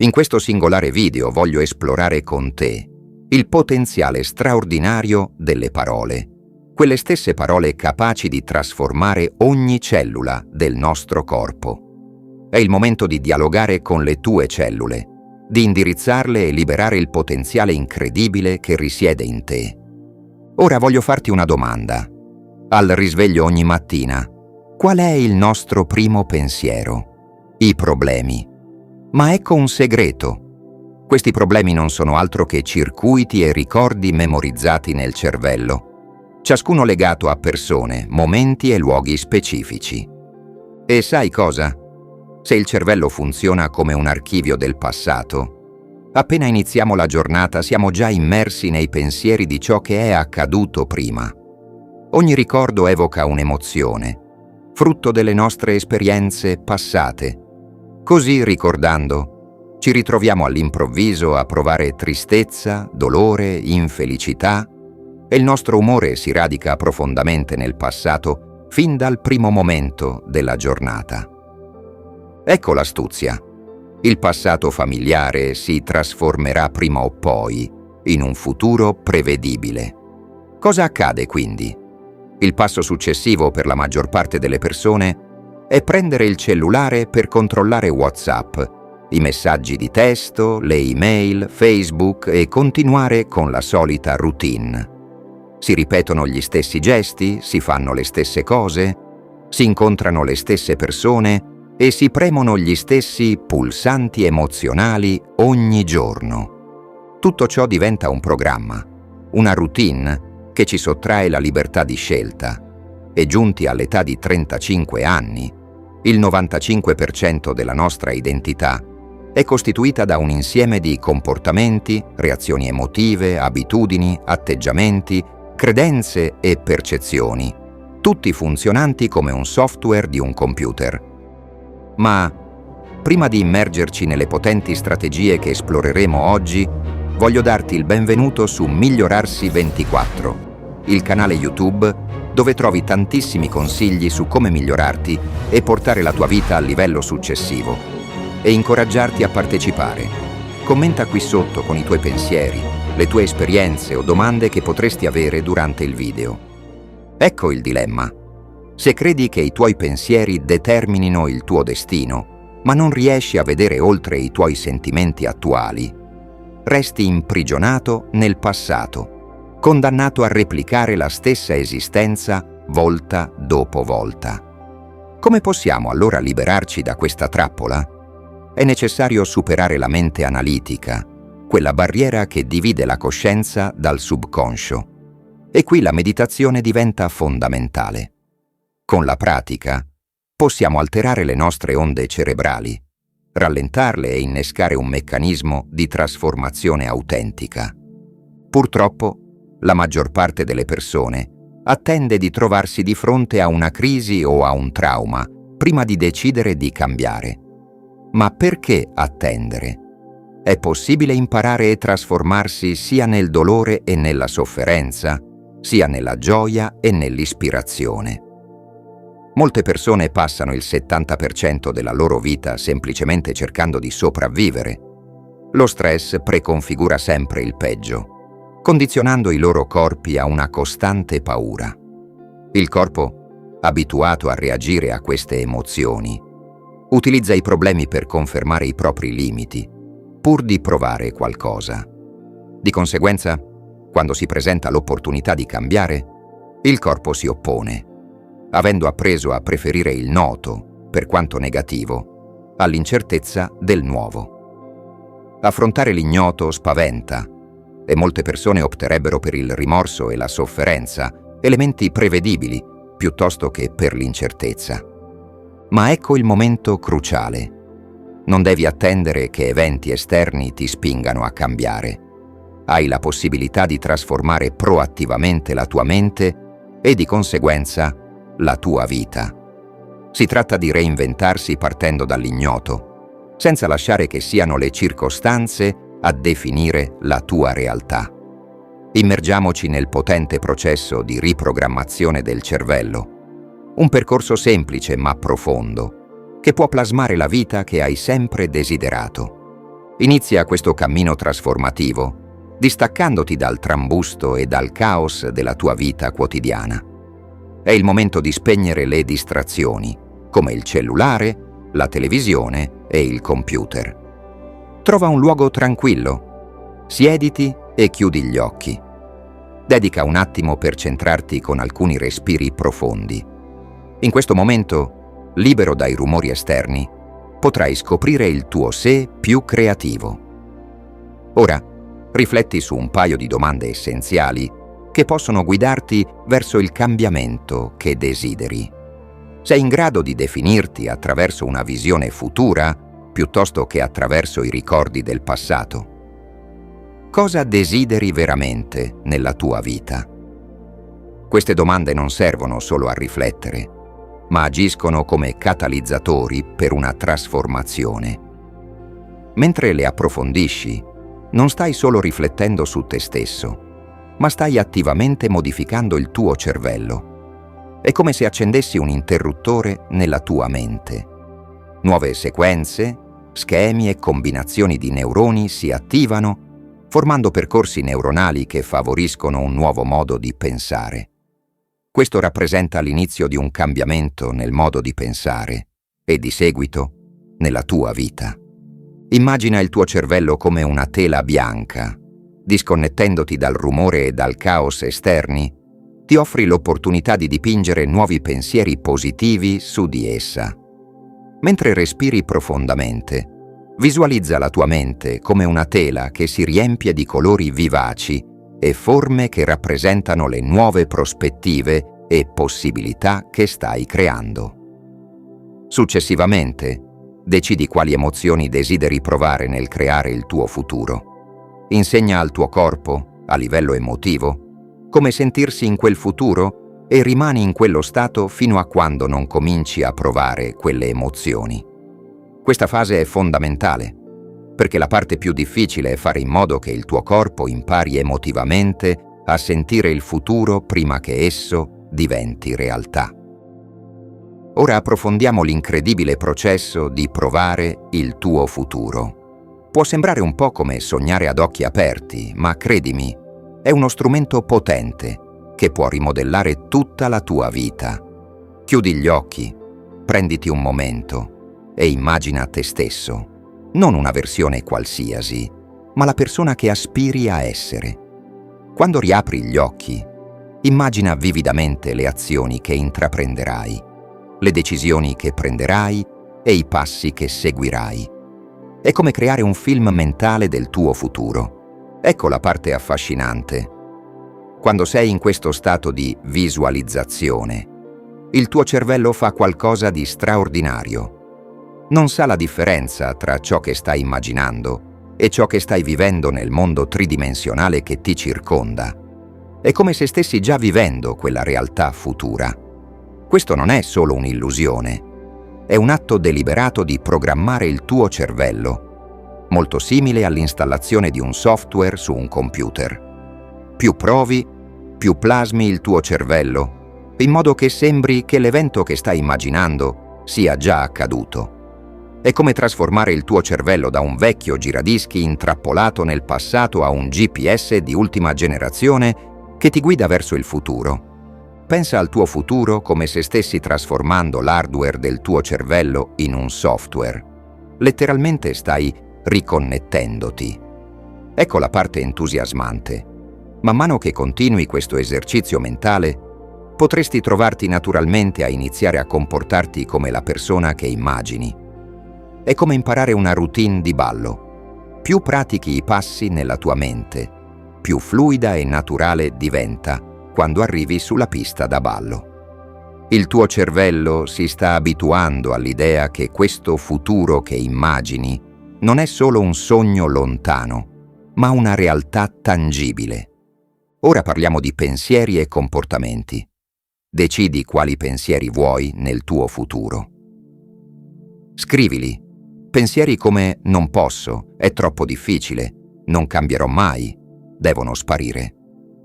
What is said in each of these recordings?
In questo singolare video voglio esplorare con te il potenziale straordinario delle parole, quelle stesse parole capaci di trasformare ogni cellula del nostro corpo. È il momento di dialogare con le tue cellule, di indirizzarle e liberare il potenziale incredibile che risiede in te. Ora voglio farti una domanda. Al risveglio ogni mattina, qual è il nostro primo pensiero? I problemi. Ma ecco un segreto. Questi problemi non sono altro che circuiti e ricordi memorizzati nel cervello, ciascuno legato a persone, momenti e luoghi specifici. E sai cosa? Se il cervello funziona come un archivio del passato, appena iniziamo la giornata siamo già immersi nei pensieri di ciò che è accaduto prima. Ogni ricordo evoca un'emozione, frutto delle nostre esperienze passate. Così, ricordando, ci ritroviamo all'improvviso a provare tristezza, dolore, infelicità, e il nostro umore si radica profondamente nel passato fin dal primo momento della giornata. Ecco l'astuzia. Il passato familiare si trasformerà prima o poi in un futuro prevedibile. Cosa accade quindi? Il passo successivo per la maggior parte delle persone è prendere il cellulare per controllare WhatsApp, i messaggi di testo, le email, Facebook e continuare con la solita routine. Si ripetono gli stessi gesti, si fanno le stesse cose, si incontrano le stesse persone e si premono gli stessi pulsanti emozionali ogni giorno. Tutto ciò diventa un programma, una routine che ci sottrae la libertà di scelta. E giunti all'età di 35 anni, il 95% della nostra identità è costituita da un insieme di comportamenti, reazioni emotive, abitudini, atteggiamenti, credenze e percezioni, tutti funzionanti come un software di un computer. Ma prima di immergerci nelle potenti strategie che esploreremo oggi, voglio darti il benvenuto su Migliorarsi 24, il canale YouTube dove trovi tantissimi consigli su come migliorarti e portare la tua vita al livello successivo, e incoraggiarti a partecipare. Commenta qui sotto con i tuoi pensieri, le tue esperienze o domande che potresti avere durante il video. Ecco il dilemma. Se credi che i tuoi pensieri determinino il tuo destino, ma non riesci a vedere oltre i tuoi sentimenti attuali, resti imprigionato nel passato, condannato a replicare la stessa esistenza volta dopo volta. Come possiamo allora liberarci da questa trappola? È necessario superare la mente analitica, quella barriera che divide la coscienza dal subconscio. E qui la meditazione diventa fondamentale. Con la pratica possiamo alterare le nostre onde cerebrali, rallentarle e innescare un meccanismo di trasformazione autentica. Purtroppo, la maggior parte delle persone attende di trovarsi di fronte a una crisi o a un trauma prima di decidere di cambiare. Ma perché attendere? È possibile imparare e trasformarsi sia nel dolore e nella sofferenza, sia nella gioia e nell'ispirazione. Molte persone passano il 70% della loro vita semplicemente cercando di sopravvivere. Lo stress preconfigura sempre il peggio, condizionando i loro corpi a una costante paura. Il corpo, abituato a reagire a queste emozioni, utilizza i problemi per confermare i propri limiti, pur di provare qualcosa. Di conseguenza, quando si presenta l'opportunità di cambiare, il corpo si oppone, avendo appreso a preferire il noto, per quanto negativo, all'incertezza del nuovo. Affrontare l'ignoto spaventa, e molte persone opterebbero per il rimorso e la sofferenza, elementi prevedibili, piuttosto che per l'incertezza. Ma ecco il momento cruciale. Non devi attendere che eventi esterni ti spingano a cambiare. Hai la possibilità di trasformare proattivamente la tua mente e, di conseguenza, la tua vita. Si tratta di reinventarsi partendo dall'ignoto, senza lasciare che siano le circostanze a definire la tua realtà. Immergiamoci nel potente processo di riprogrammazione del cervello, un percorso semplice ma profondo, che può plasmare la vita che hai sempre desiderato. Inizia questo cammino trasformativo, distaccandoti dal trambusto e dal caos della tua vita quotidiana. È il momento di spegnere le distrazioni, come il cellulare, la televisione e il computer. Trova un luogo tranquillo, siediti e chiudi gli occhi. Dedica un attimo per centrarti con alcuni respiri profondi. In questo momento, libero dai rumori esterni, potrai scoprire il tuo sé più creativo. Ora, rifletti su un paio di domande essenziali che possono guidarti verso il cambiamento che desideri. Sei in grado di definirti attraverso una visione futura piuttosto che attraverso i ricordi del passato? Cosa desideri veramente nella tua vita? Queste domande non servono solo a riflettere, ma agiscono come catalizzatori per una trasformazione. Mentre le approfondisci, non stai solo riflettendo su te stesso, ma stai attivamente modificando il tuo cervello. È come se accendessi un interruttore nella tua mente. Nuove sequenze, schemi e combinazioni di neuroni si attivano, formando percorsi neuronali che favoriscono un nuovo modo di pensare. Questo rappresenta l'inizio di un cambiamento nel modo di pensare e, di seguito, nella tua vita. Immagina il tuo cervello come una tela bianca. Disconnettendoti dal rumore e dal caos esterni, ti offri l'opportunità di dipingere nuovi pensieri positivi su di essa. Mentre respiri profondamente, visualizza la tua mente come una tela che si riempie di colori vivaci e forme che rappresentano le nuove prospettive e possibilità che stai creando. Successivamente, decidi quali emozioni desideri provare nel creare il tuo futuro. Insegna al tuo corpo, a livello emotivo, come sentirsi in quel futuro e rimani in quello stato fino a quando non cominci a provare quelle emozioni. Questa fase è fondamentale, perché la parte più difficile è fare in modo che il tuo corpo impari emotivamente a sentire il futuro prima che esso diventi realtà. Ora approfondiamo l'incredibile processo di provare il tuo futuro. Può sembrare un po' come sognare ad occhi aperti, ma credimi, è uno strumento potente che può rimodellare tutta la tua vita. Chiudi gli occhi, prenditi un momento e immagina te stesso, non una versione qualsiasi, ma la persona che aspiri a essere. Quando riapri gli occhi, immagina vividamente le azioni che intraprenderai, le decisioni che prenderai e i passi che seguirai. È come creare un film mentale del tuo futuro. Ecco la parte affascinante. Quando sei in questo stato di visualizzazione, il tuo cervello fa qualcosa di straordinario. Non sa la differenza tra ciò che stai immaginando e ciò che stai vivendo nel mondo tridimensionale che ti circonda. È come se stessi già vivendo quella realtà futura. Questo non è solo un'illusione. È un atto deliberato di programmare il tuo cervello, molto simile all'installazione di un software su un computer. Più provi, più plasmi il tuo cervello, in modo che sembri che l'evento che stai immaginando sia già accaduto. È come trasformare il tuo cervello da un vecchio giradischi intrappolato nel passato a un GPS di ultima generazione che ti guida verso il futuro. Pensa al tuo futuro come se stessi trasformando l'hardware del tuo cervello in un software. Letteralmente stai riconnettendoti. Ecco la parte entusiasmante. Man mano che continui questo esercizio mentale, potresti trovarti naturalmente a iniziare a comportarti come la persona che immagini. È come imparare una routine di ballo. Più pratichi i passi nella tua mente, più fluida e naturale diventa quando arrivi sulla pista da ballo. Il tuo cervello si sta abituando all'idea che questo futuro che immagini non è solo un sogno lontano, ma una realtà tangibile. Ora parliamo di pensieri e comportamenti. Decidi quali pensieri vuoi nel tuo futuro. Scrivili. Pensieri come «non posso», «è troppo difficile», «non cambierò mai», devono sparire.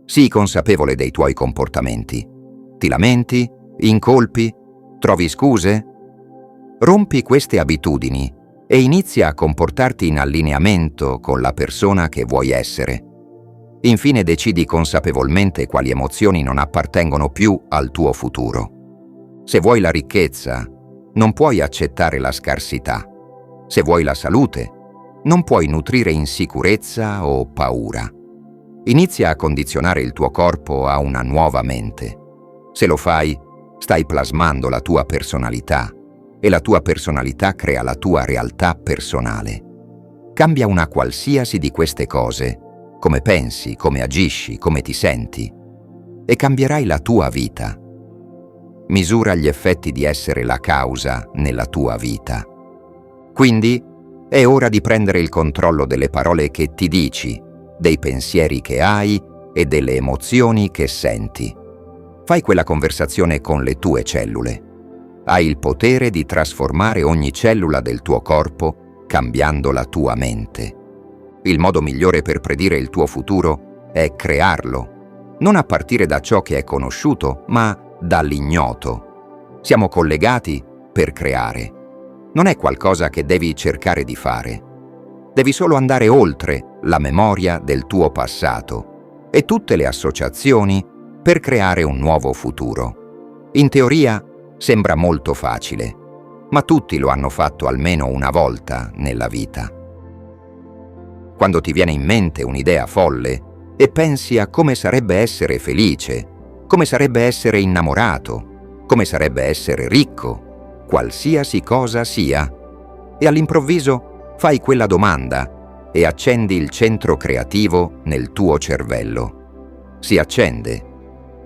Sii consapevole dei tuoi comportamenti. Ti lamenti? Incolpi? Trovi scuse? Rompi queste abitudini e inizia a comportarti in allineamento con la persona che vuoi essere. Infine decidi consapevolmente quali emozioni non appartengono più al tuo futuro. Se vuoi la ricchezza, non puoi accettare la scarsità. Se vuoi la salute, non puoi nutrire insicurezza o paura. Inizia a condizionare il tuo corpo a una nuova mente. Se lo fai, stai plasmando la tua personalità e la tua personalità crea la tua realtà personale. Cambia una qualsiasi di queste cose, come pensi, come agisci, come ti senti, e cambierai la tua vita. Misura gli effetti di essere la causa nella tua vita. Quindi è ora di prendere il controllo delle parole che ti dici, dei pensieri che hai e delle emozioni che senti. Fai quella conversazione con le tue cellule. Hai il potere di trasformare ogni cellula del tuo corpo cambiando la tua mente. Il modo migliore per predire il tuo futuro è crearlo, non a partire da ciò che è conosciuto, ma dall'ignoto. Siamo collegati per creare. Non è qualcosa che devi cercare di fare. Devi solo andare oltre la memoria del tuo passato e tutte le associazioni per creare un nuovo futuro. In teoria sembra molto facile, ma tutti lo hanno fatto almeno una volta nella vita. Quando ti viene in mente un'idea folle e pensi a come sarebbe essere felice, come sarebbe essere innamorato, come sarebbe essere ricco, qualsiasi cosa sia, e all'improvviso fai quella domanda e accendi il centro creativo nel tuo cervello. Si accende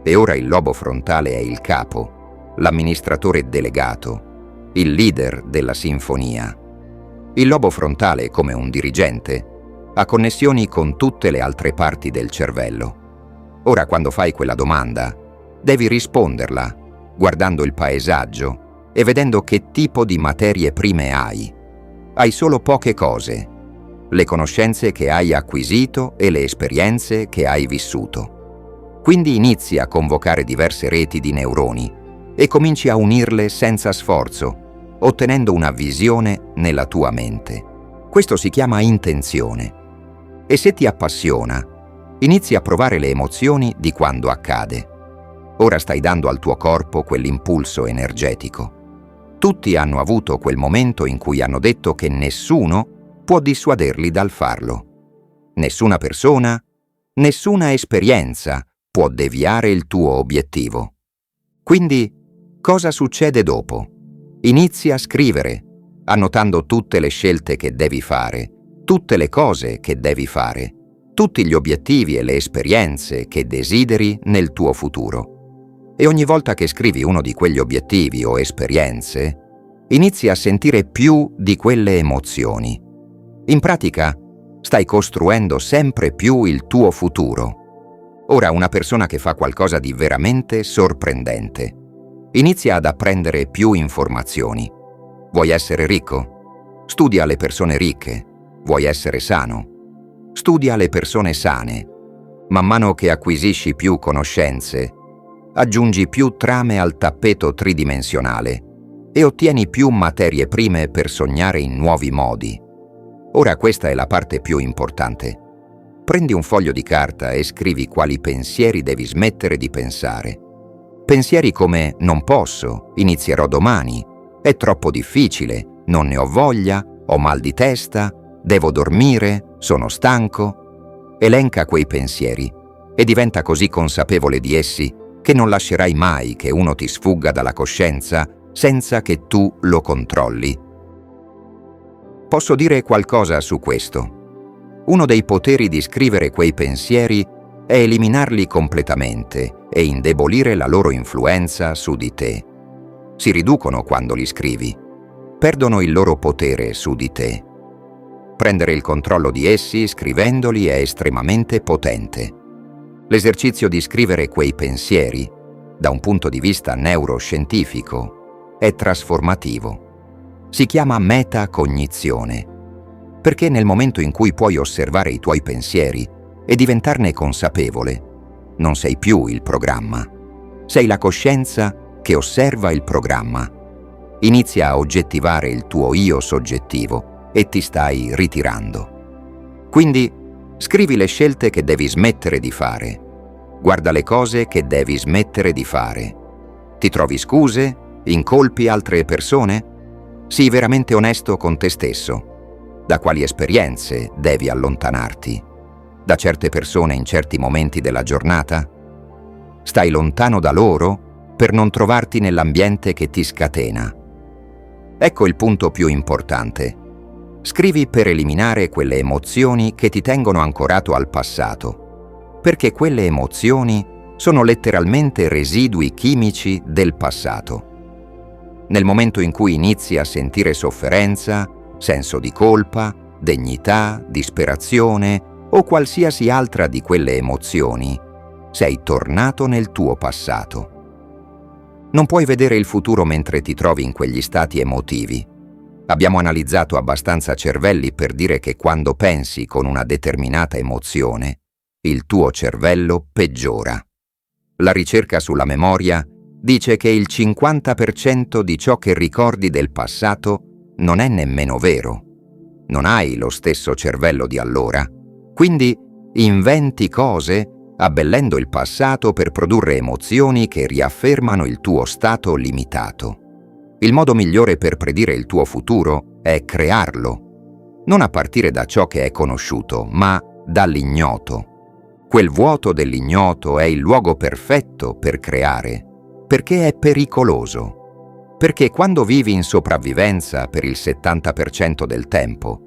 e ora il lobo frontale è il capo, l'amministratore delegato, il leader della sinfonia. Il lobo frontale, come un dirigente, ha connessioni con tutte le altre parti del cervello. Ora, quando fai quella domanda, devi risponderla guardando il paesaggio e vedendo che tipo di materie prime hai. Hai solo poche cose: le conoscenze che hai acquisito e le esperienze che hai vissuto. Quindi inizi a convocare diverse reti di neuroni e cominci a unirle senza sforzo, ottenendo una visione nella tua mente. Questo si chiama intenzione. E se ti appassiona, inizi a provare le emozioni di quando accade. Ora stai dando al tuo corpo quell'impulso energetico. Tutti hanno avuto quel momento in cui hanno detto che nessuno può dissuaderli dal farlo. Nessuna persona, nessuna esperienza può deviare il tuo obiettivo. Quindi, cosa succede dopo? Inizi a scrivere, annotando tutte le scelte che devi fare, tutte le cose che devi fare, tutti gli obiettivi e le esperienze che desideri nel tuo futuro. E ogni volta che scrivi uno di quegli obiettivi o esperienze, inizi a sentire più di quelle emozioni. In pratica, stai costruendo sempre più il tuo futuro. Ora una persona che fa qualcosa di veramente sorprendente inizia ad apprendere più informazioni. Vuoi essere ricco? Studia le persone ricche. Vuoi essere sano? Studia le persone sane. Man mano che acquisisci più conoscenze, aggiungi più trame al tappeto tridimensionale e ottieni più materie prime per sognare in nuovi modi. Ora questa è la parte più importante. Prendi un foglio di carta e scrivi quali pensieri devi smettere di pensare. Pensieri come non posso, inizierò domani, è troppo difficile, non ne ho voglia, ho mal di testa, devo dormire, sono stanco. Elenca quei pensieri e diventa così consapevole di essi che non lascerai mai che uno ti sfugga dalla coscienza senza che tu lo controlli. Posso dire qualcosa su questo. Uno dei poteri di scrivere quei pensieri è eliminarli completamente e indebolire la loro influenza su di te. Si riducono quando li scrivi, perdono il loro potere su di te. Prendere il controllo di essi scrivendoli è estremamente potente. L'esercizio di scrivere quei pensieri, da un punto di vista neuroscientifico, è trasformativo. Si chiama metacognizione, perché nel momento in cui puoi osservare i tuoi pensieri e diventarne consapevole, non sei più il programma. Sei la coscienza che osserva il programma. Inizia a oggettivare il tuo io soggettivo e ti stai ritirando. Quindi scrivi le scelte che devi smettere di fare. Guarda le cose che devi smettere di fare. Ti trovi scuse? Incolpi altre persone? Sii veramente onesto con te stesso. Da quali esperienze devi allontanarti? Da certe persone in certi momenti della giornata? Stai lontano da loro per non trovarti nell'ambiente che ti scatena. Ecco il punto più importante. Scrivi per eliminare quelle emozioni che ti tengono ancorato al passato, perché quelle emozioni sono letteralmente residui chimici del passato. Nel momento in cui inizi a sentire sofferenza, senso di colpa, degnità, disperazione o qualsiasi altra di quelle emozioni, sei tornato nel tuo passato. Non puoi vedere il futuro mentre ti trovi in quegli stati emotivi. Abbiamo analizzato abbastanza cervelli per dire che quando pensi con una determinata emozione, il tuo cervello peggiora. La ricerca sulla memoria dice che il 50% di ciò che ricordi del passato non è nemmeno vero. Non hai lo stesso cervello di allora, quindi inventi cose abbellendo il passato per produrre emozioni che riaffermano il tuo stato limitato. Il modo migliore per predire il tuo futuro è crearlo, non a partire da ciò che è conosciuto, ma dall'ignoto. Quel vuoto dell'ignoto è il luogo perfetto per creare, perché è pericoloso. Perché quando vivi in sopravvivenza per il 70% del tempo,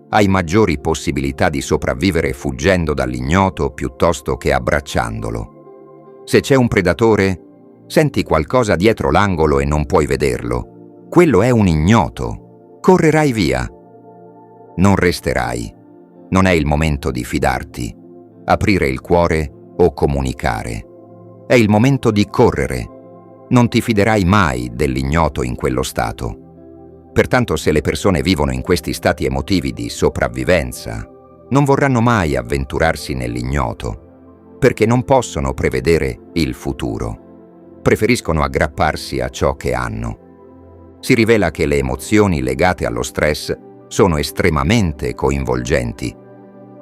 hai maggiori possibilità di sopravvivere fuggendo dall'ignoto piuttosto che abbracciandolo. Se c'è un predatore, senti qualcosa dietro l'angolo e non puoi vederlo. Quello è un ignoto. Correrai via. Non resterai. Non è il momento di fidarti, aprire il cuore o comunicare. È il momento di correre. Non ti fiderai mai dell'ignoto in quello stato. Pertanto, se le persone vivono in questi stati emotivi di sopravvivenza, non vorranno mai avventurarsi nell'ignoto, perché non possono prevedere il futuro. Preferiscono aggrapparsi a ciò che hanno. Si rivela che le emozioni legate allo stress sono estremamente coinvolgenti.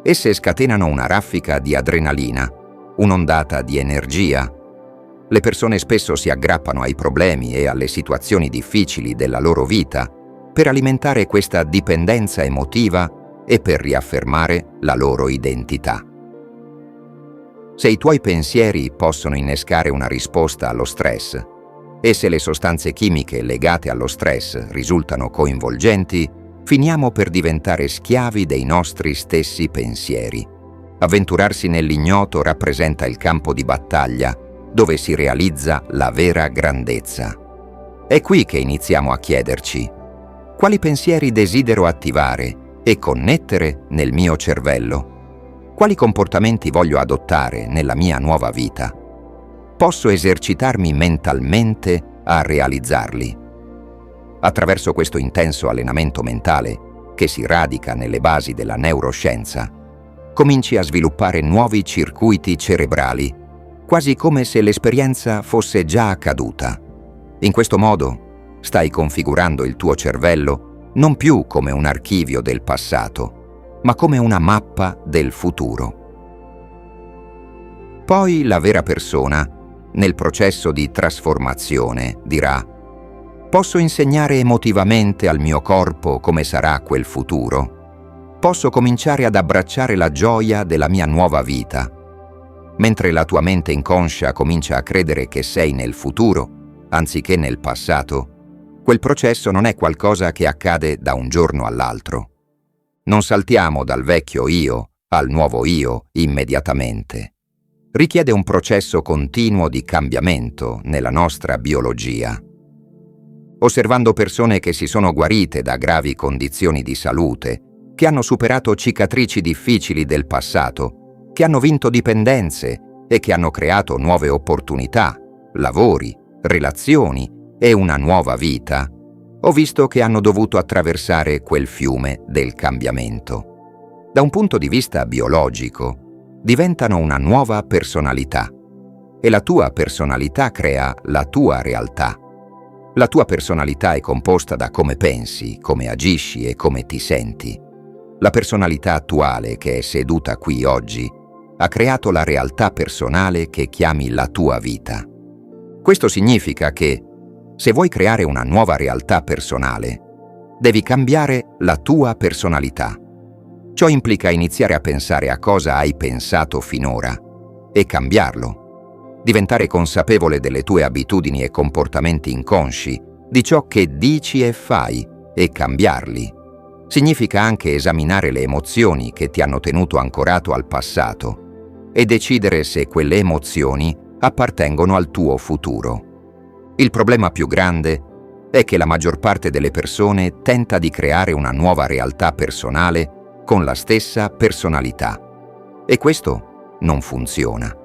Esse scatenano una raffica di adrenalina, un'ondata di energia. Le persone spesso si aggrappano ai problemi e alle situazioni difficili della loro vita per alimentare questa dipendenza emotiva e per riaffermare la loro identità. Se i tuoi pensieri possono innescare una risposta allo stress, e se le sostanze chimiche legate allo stress risultano coinvolgenti, finiamo per diventare schiavi dei nostri stessi pensieri. Avventurarsi nell'ignoto rappresenta il campo di battaglia dove si realizza la vera grandezza. È qui che iniziamo a chiederci: quali pensieri desidero attivare e connettere nel mio cervello? Quali comportamenti voglio adottare nella mia nuova vita? Posso esercitarmi mentalmente a realizzarli. Attraverso questo intenso allenamento mentale, che si radica nelle basi della neuroscienza, cominci a sviluppare nuovi circuiti cerebrali, quasi come se l'esperienza fosse già accaduta. In questo modo stai configurando il tuo cervello non più come un archivio del passato, ma come una mappa del futuro. Poi la vera persona, nel processo di trasformazione, dirà: posso insegnare emotivamente al mio corpo come sarà quel futuro? Posso cominciare ad abbracciare la gioia della mia nuova vita? Mentre la tua mente inconscia comincia a credere che sei nel futuro, anziché nel passato, quel processo non è qualcosa che accade da un giorno all'altro. Non saltiamo dal vecchio io al nuovo io immediatamente. Richiede un processo continuo di cambiamento nella nostra biologia. Osservando persone che si sono guarite da gravi condizioni di salute, che hanno superato cicatrici difficili del passato, che hanno vinto dipendenze e che hanno creato nuove opportunità, lavori, relazioni e una nuova vita, ho visto che hanno dovuto attraversare quel fiume del cambiamento. Da un punto di vista biologico, diventano una nuova personalità e la tua personalità crea la tua realtà. La tua personalità è composta da come pensi, come agisci e come ti senti. La personalità attuale, che è seduta qui oggi, ha creato la realtà personale che chiami la tua vita. Questo significa che, se vuoi creare una nuova realtà personale, devi cambiare la tua personalità. Ciò implica iniziare a pensare a cosa hai pensato finora e cambiarlo. Diventare consapevole delle tue abitudini e comportamenti inconsci, di ciò che dici e fai, e cambiarli. Significa anche esaminare le emozioni che ti hanno tenuto ancorato al passato e decidere se quelle emozioni appartengono al tuo futuro. Il problema più grande è che la maggior parte delle persone tenta di creare una nuova realtà personale con la stessa personalità. E questo non funziona.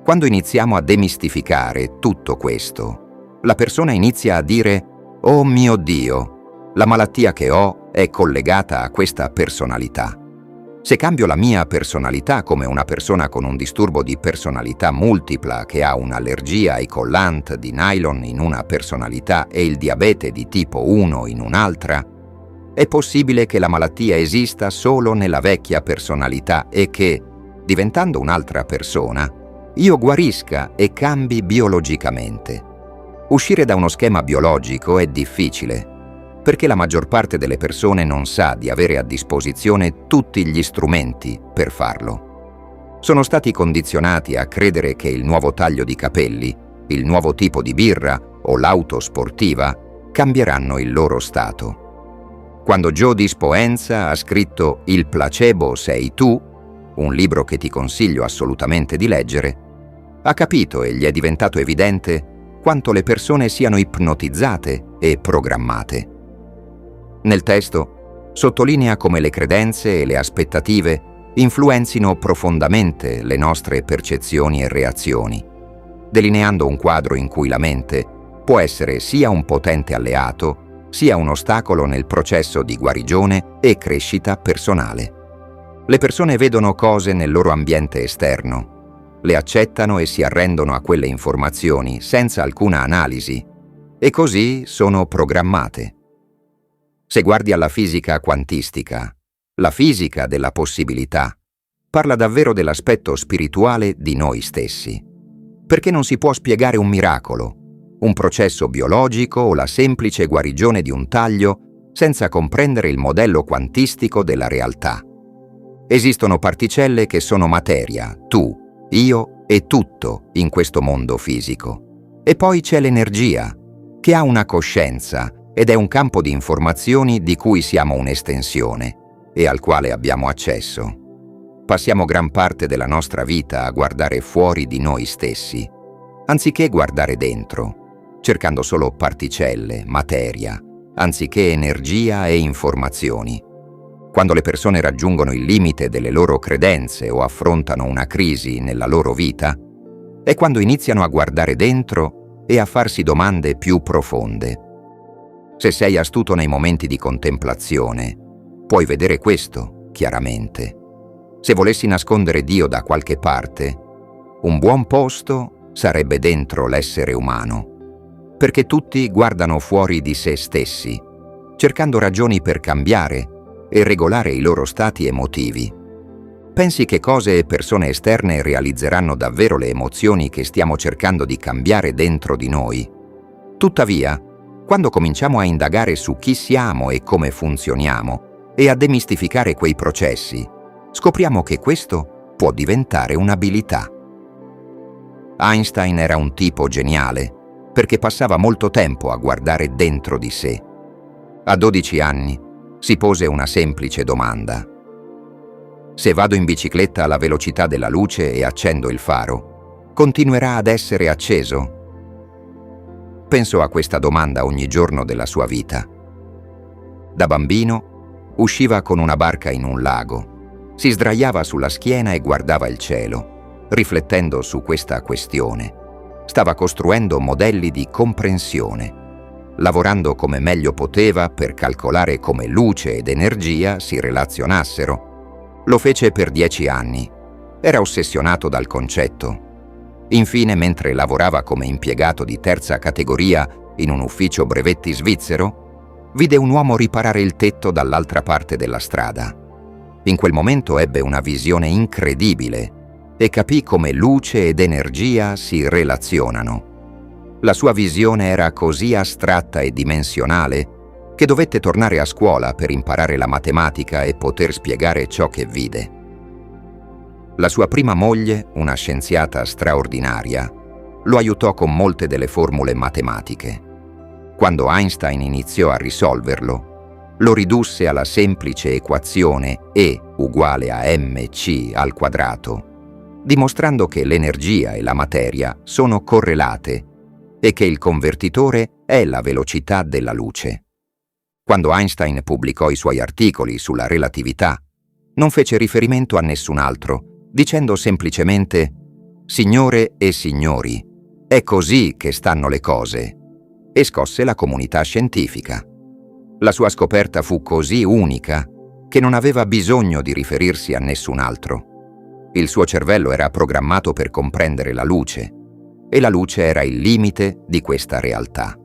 Quando iniziamo a demistificare tutto questo, la persona inizia a dire: «Oh mio Dio, la malattia che ho è collegata a questa personalità. Se cambio la mia personalità come una persona con un disturbo di personalità multipla che ha un'allergia ai collant di nylon in una personalità e il diabete di tipo 1 in un'altra, è possibile che la malattia esista solo nella vecchia personalità e che, diventando un'altra persona, io guarisca e cambi biologicamente. Uscire da uno schema biologico è difficile, perché la maggior parte delle persone non sa di avere a disposizione tutti gli strumenti per farlo. Sono stati condizionati a credere che il nuovo taglio di capelli, il nuovo tipo di birra o l'auto sportiva cambieranno il loro stato. Quando Joe Dispenza ha scritto Il placebo sei tu, un libro che ti consiglio assolutamente di leggere, ha capito e gli è diventato evidente quanto le persone siano ipnotizzate e programmate. Nel testo sottolinea come le credenze e le aspettative influenzino profondamente le nostre percezioni e reazioni, delineando un quadro in cui la mente può essere sia un potente alleato, sia un ostacolo nel processo di guarigione e crescita personale. Le persone vedono cose nel loro ambiente esterno, le accettano e si arrendono a quelle informazioni senza alcuna analisi, e così sono programmate. Se guardi alla fisica quantistica, la fisica della possibilità parla davvero dell'aspetto spirituale di noi stessi, perché non si può spiegare un miracolo, un processo biologico o la semplice guarigione di un taglio senza comprendere il modello quantistico della realtà. Esistono particelle che sono materia, tu, io e tutto in questo mondo fisico. E poi c'è l'energia, che ha una coscienza ed è un campo di informazioni di cui siamo un'estensione e al quale abbiamo accesso. Passiamo gran parte della nostra vita a guardare fuori di noi stessi, anziché guardare dentro, cercando solo particelle, materia, anziché energia e informazioni. Quando le persone raggiungono il limite delle loro credenze o affrontano una crisi nella loro vita, è quando iniziano a guardare dentro e a farsi domande più profonde. Se sei astuto nei momenti di contemplazione, puoi vedere questo chiaramente. Se volessi nascondere Dio da qualche parte, un buon posto sarebbe dentro l'essere umano, perché tutti guardano fuori di se stessi, cercando ragioni per cambiare e regolare i loro stati emotivi. Pensi che cose e persone esterne realizzeranno davvero le emozioni che stiamo cercando di cambiare dentro di noi? Tuttavia, quando cominciamo a indagare su chi siamo e come funzioniamo e a demistificare quei processi, scopriamo che questo può diventare un'abilità. Einstein era un tipo geniale perché passava molto tempo a guardare dentro di sé. A 12 anni si pose una semplice domanda: se vado in bicicletta alla velocità della luce e accendo il faro, continuerà ad essere acceso? Pensò a questa domanda ogni giorno della sua vita. Da bambino usciva con una barca in un lago, si sdraiava sulla schiena e guardava il cielo, riflettendo su questa questione. Stava costruendo modelli di comprensione, lavorando come meglio poteva per calcolare come luce ed energia si relazionassero. Lo fece per 10 anni. Era ossessionato dal concetto. Infine, mentre lavorava come impiegato di terza categoria in un ufficio brevetti svizzero, vide un uomo riparare il tetto dall'altra parte della strada. In quel momento ebbe una visione incredibile e capì come luce ed energia si relazionano. La sua visione era così astratta e dimensionale che dovette tornare a scuola per imparare la matematica e poter spiegare ciò che vide. La sua prima moglie, una scienziata straordinaria, lo aiutò con molte delle formule matematiche. Quando Einstein iniziò a risolverlo, lo ridusse alla semplice equazione E uguale a mc al quadrato, dimostrando che l'energia e la materia sono correlate e che il convertitore è la velocità della luce. Quando Einstein pubblicò i suoi articoli sulla relatività, non fece riferimento a nessun altro, dicendo semplicemente «Signore e signori, è così che stanno le cose», e scosse la comunità scientifica. La sua scoperta fu così unica che non aveva bisogno di riferirsi a nessun altro. Il suo cervello era programmato per comprendere la luce, e la luce era il limite di questa realtà.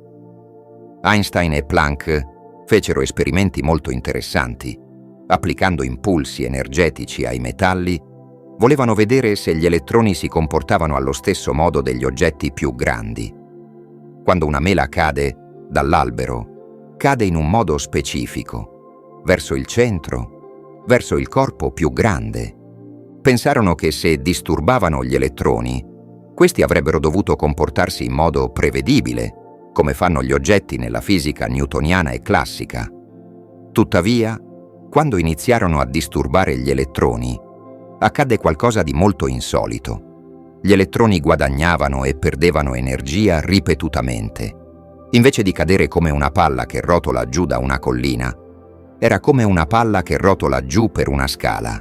Einstein e Planck fecero esperimenti molto interessanti. Applicando impulsi energetici ai metalli, volevano vedere se gli elettroni si comportavano allo stesso modo degli oggetti più grandi. Quando una mela cade dall'albero, cade in un modo specifico, verso il centro, verso il corpo più grande. Pensarono che se disturbavano gli elettroni, questi avrebbero dovuto comportarsi in modo prevedibile, come fanno gli oggetti nella fisica newtoniana e classica. Tuttavia, quando iniziarono a disturbare gli elettroni, accadde qualcosa di molto insolito. Gli elettroni guadagnavano e perdevano energia ripetutamente. Invece di cadere come una palla che rotola giù da una collina, era come una palla che rotola giù per una scala.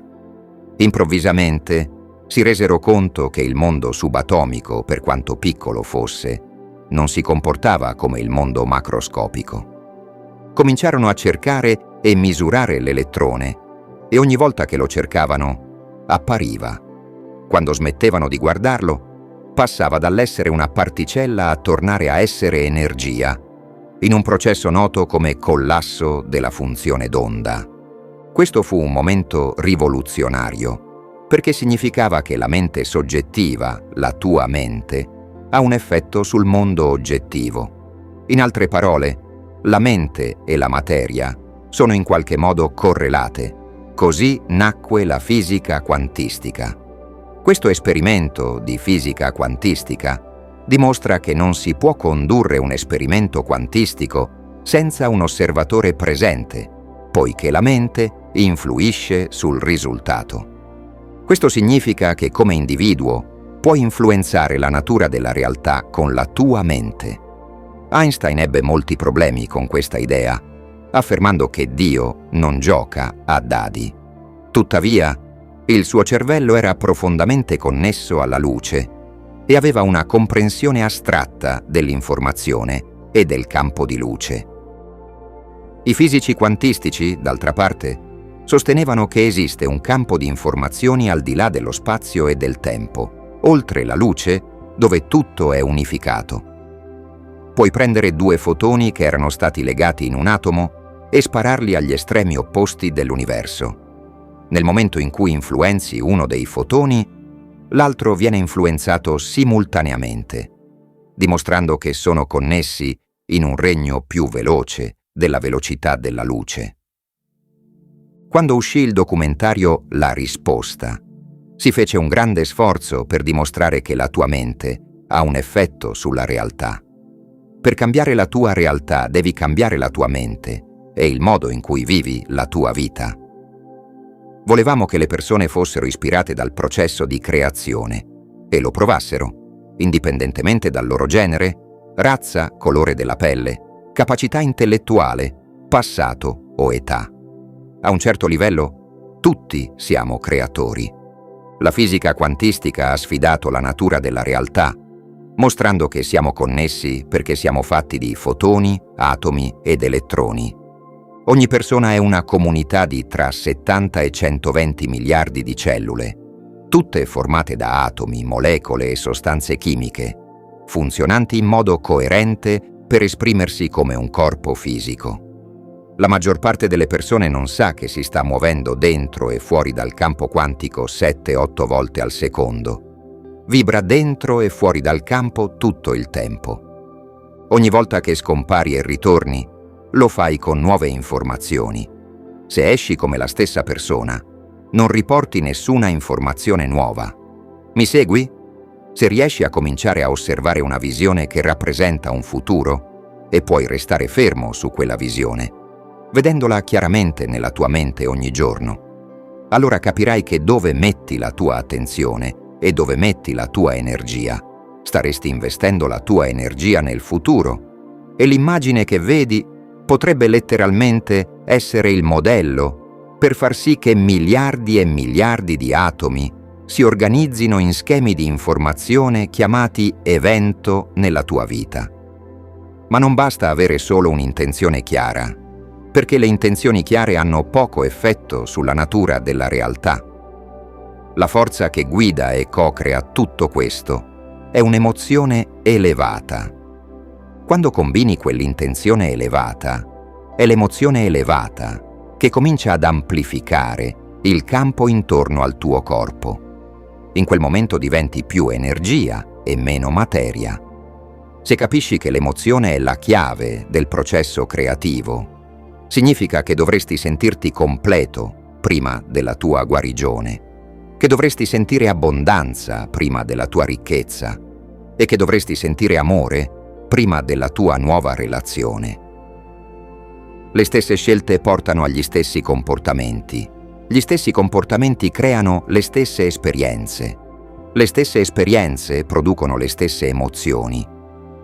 Improvvisamente si resero conto che il mondo subatomico, per quanto piccolo fosse, non si comportava come il mondo macroscopico. Cominciarono a cercare e misurare l'elettrone e ogni volta che lo cercavano appariva. Quando smettevano di guardarlo, passava dall'essere una particella a tornare a essere energia, in un processo noto come collasso della funzione d'onda. Questo fu un momento rivoluzionario, perché significava che la mente soggettiva, la tua mente, ha un effetto sul mondo oggettivo. In altre parole, la mente e la materia sono in qualche modo correlate. Così nacque la fisica quantistica. Questo esperimento di fisica quantistica dimostra che non si può condurre un esperimento quantistico senza un osservatore presente, poiché la mente influisce sul risultato. Questo significa che come individuo puoi influenzare la natura della realtà con la tua mente. Einstein ebbe molti problemi con questa idea, affermando che Dio non gioca a dadi. Tuttavia, il suo cervello era profondamente connesso alla luce e aveva una comprensione astratta dell'informazione e del campo di luce. I fisici quantistici, d'altra parte, sostenevano che esiste un campo di informazioni al di là dello spazio e del tempo, oltre la luce, dove tutto è unificato. Puoi prendere due fotoni che erano stati legati in un atomo e spararli agli estremi opposti dell'universo. Nel momento in cui influenzi uno dei fotoni, l'altro viene influenzato simultaneamente, dimostrando che sono connessi in un regno più veloce della velocità della luce. Quando uscì il documentario La risposta, si fece un grande sforzo per dimostrare che la tua mente ha un effetto sulla realtà. Per cambiare la tua realtà devi cambiare la tua mente e il modo in cui vivi la tua vita. Volevamo che le persone fossero ispirate dal processo di creazione e lo provassero, indipendentemente dal loro genere, razza, colore della pelle, capacità intellettuale, passato o età. A un certo livello, tutti siamo creatori. La fisica quantistica ha sfidato la natura della realtà, mostrando che siamo connessi perché siamo fatti di fotoni, atomi ed elettroni. Ogni persona è una comunità di tra 70 e 120 miliardi di cellule, tutte formate da atomi, molecole e sostanze chimiche, funzionanti in modo coerente per esprimersi come un corpo fisico. La maggior parte delle persone non sa che si sta muovendo dentro e fuori dal campo quantico 7-8 volte al secondo. Vibra dentro e fuori dal campo tutto il tempo. Ogni volta che scompari e ritorni, lo fai con nuove informazioni. Se esci come la stessa persona, non riporti nessuna informazione nuova. Mi segui? Se riesci a cominciare a osservare una visione che rappresenta un futuro, e puoi restare fermo su quella visione, vedendola chiaramente nella tua mente ogni giorno, allora capirai che dove metti la tua attenzione e dove metti la tua energia, staresti investendo la tua energia nel futuro, e l'immagine che vedi potrebbe letteralmente essere il modello per far sì che miliardi e miliardi di atomi si organizzino in schemi di informazione chiamati evento nella tua vita. Ma non basta avere solo un'intenzione chiara, perché le intenzioni chiare hanno poco effetto sulla natura della realtà. La forza che guida e co-crea tutto questo è un'emozione elevata. Quando combini quell'intenzione elevata, è l'emozione elevata che comincia ad amplificare il campo intorno al tuo corpo. In quel momento diventi più energia e meno materia. Se capisci che l'emozione è la chiave del processo creativo, significa che dovresti sentirti completo prima della tua guarigione, che dovresti sentire abbondanza prima della tua ricchezza e che dovresti sentire amore prima della tua nuova relazione. Le stesse scelte portano agli stessi comportamenti. Gli stessi comportamenti creano le stesse esperienze. Le stesse esperienze producono le stesse emozioni.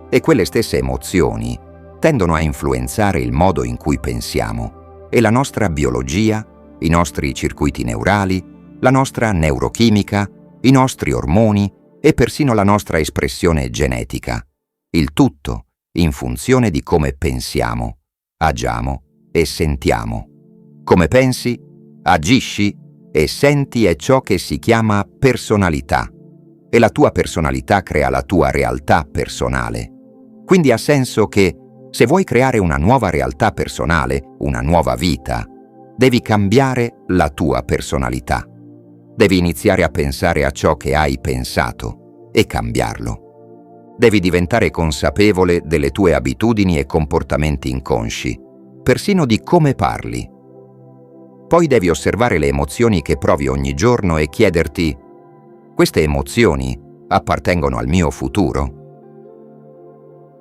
E quelle stesse emozioni tendono a influenzare il modo in cui pensiamo e la nostra biologia, i nostri circuiti neurali, la nostra neurochimica, i nostri ormoni e persino la nostra espressione genetica. Il tutto in funzione di come pensiamo, agiamo e sentiamo. Come pensi, agisci e senti è ciò che si chiama personalità, e la tua personalità crea la tua realtà personale. Quindi ha senso che, se vuoi creare una nuova realtà personale, una nuova vita, devi cambiare la tua personalità. Devi iniziare a pensare a ciò che hai pensato e cambiarlo. Devi diventare consapevole delle tue abitudini e comportamenti inconsci, persino di come parli. Poi devi osservare le emozioni che provi ogni giorno e chiederti: queste emozioni appartengono al mio futuro?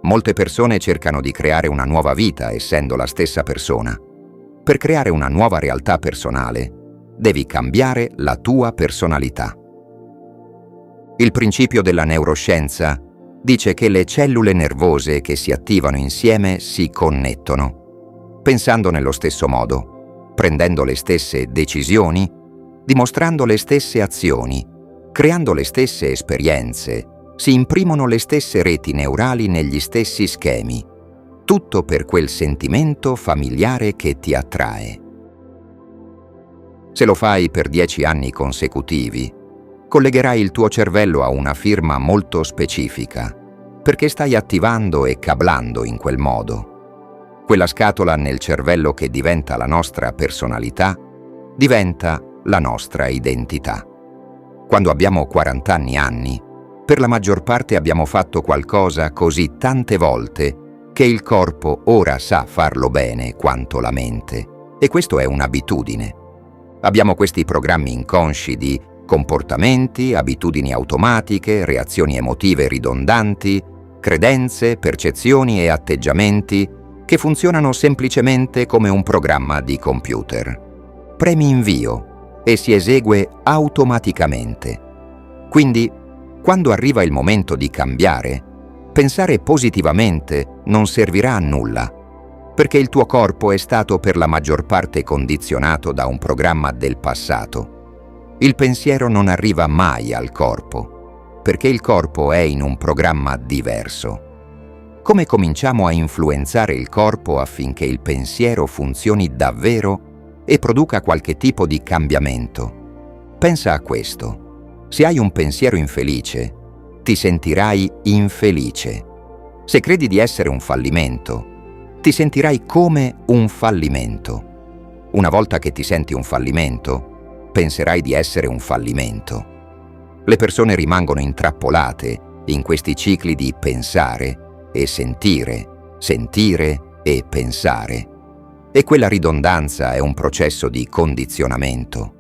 Molte persone cercano di creare una nuova vita essendo la stessa persona. Per creare una nuova realtà personale, devi cambiare la tua personalità. Il principio della neuroscienza dice che le cellule nervose che si attivano insieme si connettono, pensando nello stesso modo, prendendo le stesse decisioni, dimostrando le stesse azioni, creando le stesse esperienze, si imprimono le stesse reti neurali negli stessi schemi, tutto per quel sentimento familiare che ti attrae. Se lo fai per 10 anni consecutivi, collegherai il tuo cervello a una firma molto specifica, perché stai attivando e cablando in quel modo. Quella scatola nel cervello che diventa la nostra personalità, diventa la nostra identità. Quando abbiamo 40 anni, per la maggior parte abbiamo fatto qualcosa così tante volte che il corpo ora sa farlo bene quanto la mente, e questo è un'abitudine. Abbiamo questi programmi inconsci di comportamenti, abitudini automatiche, reazioni emotive ridondanti, credenze, percezioni e atteggiamenti che funzionano semplicemente come un programma di computer. Premi invio e si esegue automaticamente. Quindi, quando arriva il momento di cambiare, pensare positivamente non servirà a nulla, perché il tuo corpo è stato per la maggior parte condizionato da un programma del passato. Il pensiero non arriva mai al corpo, perché il corpo è in un programma diverso. Come cominciamo a influenzare il corpo affinché il pensiero funzioni davvero e produca qualche tipo di cambiamento? Pensa a questo. Se hai un pensiero infelice, ti sentirai infelice. Se credi di essere un fallimento, ti sentirai come un fallimento. Una volta che ti senti un fallimento, penserai di essere un fallimento. Le persone rimangono intrappolate in questi cicli di pensare e sentire, sentire e pensare. E quella ridondanza è un processo di condizionamento.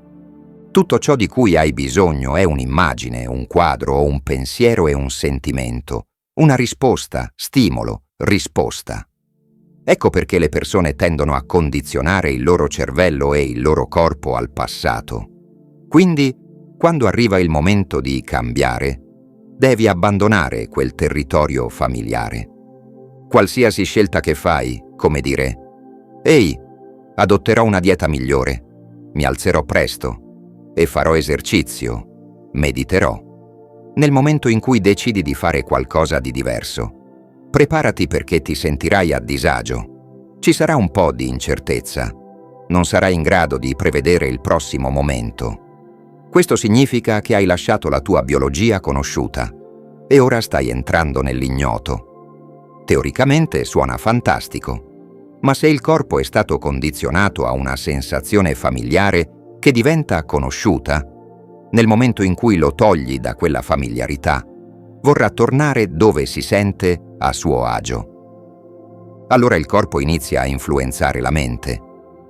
Tutto ciò di cui hai bisogno è un'immagine, un quadro o un pensiero e un sentimento, una risposta, stimolo, risposta. Ecco perché le persone tendono a condizionare il loro cervello e il loro corpo al passato. Quindi, quando arriva il momento di cambiare, devi abbandonare quel territorio familiare. Qualsiasi scelta che fai, come dire: «Ehi, adotterò una dieta migliore, mi alzerò presto e farò esercizio, mediterò». Nel momento in cui decidi di fare qualcosa di diverso, preparati perché ti sentirai a disagio. Ci sarà un po' di incertezza. Non sarai in grado di prevedere il prossimo momento. Questo significa che hai lasciato la tua biologia conosciuta e ora stai entrando nell'ignoto. Teoricamente suona fantastico, ma se il corpo è stato condizionato a una sensazione familiare che diventa conosciuta, nel momento in cui lo togli da quella familiarità, vorrà tornare dove si sente a suo agio. Allora il corpo inizia a influenzare la mente.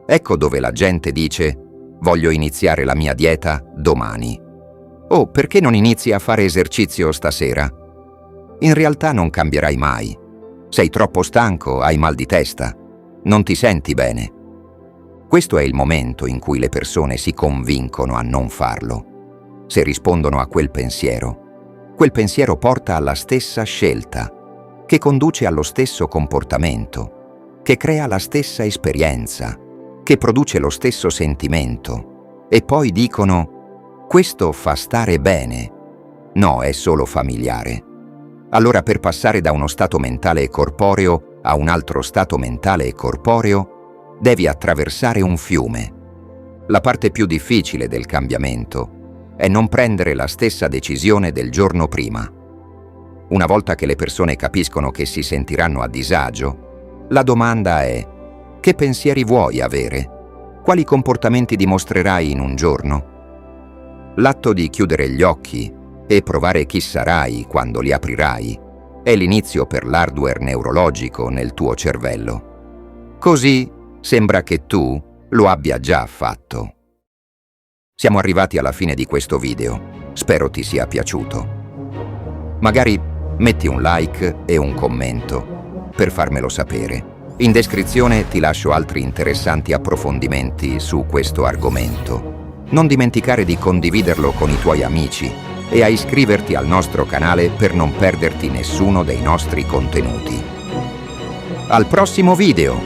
Ecco dove la gente dice: «Voglio iniziare la mia dieta domani». «Oh, perché non inizi a fare esercizio stasera?» In realtà non cambierai mai. Sei troppo stanco, hai mal di testa, non ti senti bene. Questo è il momento in cui le persone si convincono a non farlo. Se rispondono a quel pensiero porta alla stessa scelta, che conduce allo stesso comportamento, che crea la stessa esperienza, che produce lo stesso sentimento, e poi dicono: «Questo fa stare bene». No, è solo familiare. Allora, per passare da uno stato mentale e corporeo a un altro stato mentale e corporeo, devi attraversare un fiume. La parte più difficile del cambiamento è non prendere la stessa decisione del giorno prima. Una volta che le persone capiscono che si sentiranno a disagio, la domanda è: che pensieri vuoi avere? Quali comportamenti dimostrerai in un giorno? L'atto di chiudere gli occhi e provare chi sarai quando li aprirai è l'inizio per l'hardware neurologico nel tuo cervello. Così sembra che tu lo abbia già fatto. Siamo arrivati alla fine di questo video. Spero ti sia piaciuto. Magari metti un like e un commento per farmelo sapere. In descrizione ti lascio altri interessanti approfondimenti su questo argomento. Non dimenticare di condividerlo con i tuoi amici e a iscriverti al nostro canale per non perderti nessuno dei nostri contenuti. Al prossimo video!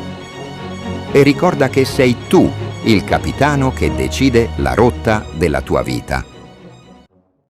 E ricorda che sei tu il capitano che decide la rotta della tua vita.